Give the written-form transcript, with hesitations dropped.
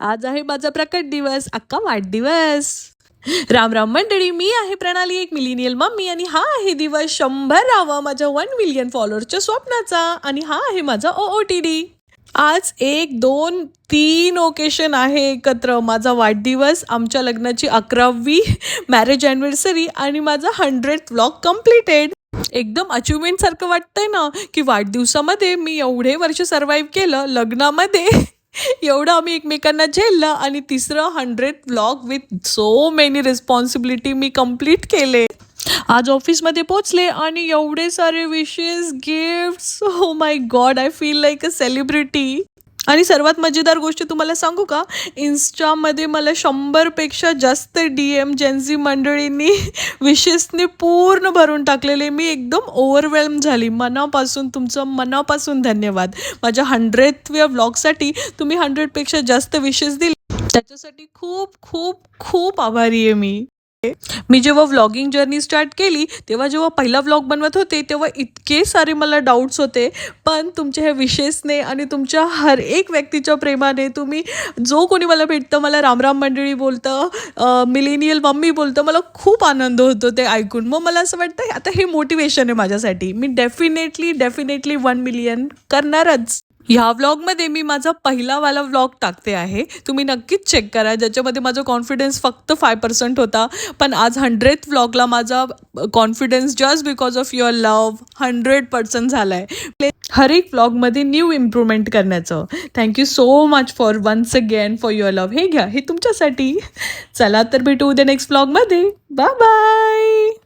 आज आहे माझा प्रकट दिवस, अक्का वाढदिवस. राम राम मंडळी, मी आहे प्रणाली, एक मिलेनियल मम्मी, आणि हा आहे दिवस 100 माझ्या 1 मिलियन फॉलोअर्सच्या स्वप्नाचा, आणि हा आहे माझा OOTD. आज 1, 2, 3 ओकेशन आहे एकत्र. माझा वाढदिवस, आमच्या लग्नाची 11वी मॅरेज अॅनिव्हर्सरी आणि माझा 100th व्लॉग कम्प्लिटेड. एकदम अचिव्हमेंट सारखं वाटतंय ना, की वाढदिवसामध्ये मी एवढे वर्ष सर्व्हाइव्ह केलं, लग्नामध्ये एवढं आम्ही एकमेकांना झेललं, आणि तिसरं 100th vlog with so many responsibility me complete केले. आज ऑफिसमध्ये पोचले आणि एवढे सारे wishes, gifts, oh my god, I feel like a celebrity. आणि सर्वात मजेदार गोष्ट तुम्हाला सांगू का, इन्स्टामध्ये मला 100पेक्षा जास्त DM जेन्झी मंडळींनी विशेसने पूर्ण भरून टाकलेले. मी एकदम ओव्हरवेल्म झाली. मनापासून तुमचं मनापासून धन्यवाद. माझ्या 100th व्लॉगसाठी तुम्ही 100पेक्षा जास्त विशेस दिले, त्याच्यासाठी खूप खूप खूप आभारी आहे मी. मी जेव्हा व्लॉगिंग जर्नी स्टार्ट केली, जेव्हा पहिला व्लॉग बनवत होते, तेव्हा इतके सारे मला डाऊट्स होते. पण तुमच्या ह्या विशेसने आणि तुमच्या हर एक व्यक्तीच्या प्रेमाने, तुम्ही जो कोणी मला भेटतं, मला रामराम मंडळी बोलतं, मिलेनियल मम्मी बोलतं, मला खूप आनंद होतो ते ऐकून. मग मला असं वाटतं आता हे मोटिवेशन आहे माझ्यासाठी. मी डेफिनेटली 1 मिलियन करणारच. ह्या व्लॉगमध्ये मी माझा पहिलावाला व्लॉग टाकते आहे, तुम्ही नक्कीच चेक करा, ज्याच्यामध्ये माझा कॉन्फिडन्स फक्त 5% होता. पण आज 100th व्लॉगला माझा confidence just because of your love 100% झाला आहे. हर एक व्लॉगमध्ये न्यू इम्प्रूव्हमेंट करण्याचं. Thank you so much for once again for your love. हे घ्या, हे तुमच्यासाठी. चला तर भेटू उद्या नेक्स्ट व्लॉगमध्ये. Bye bye.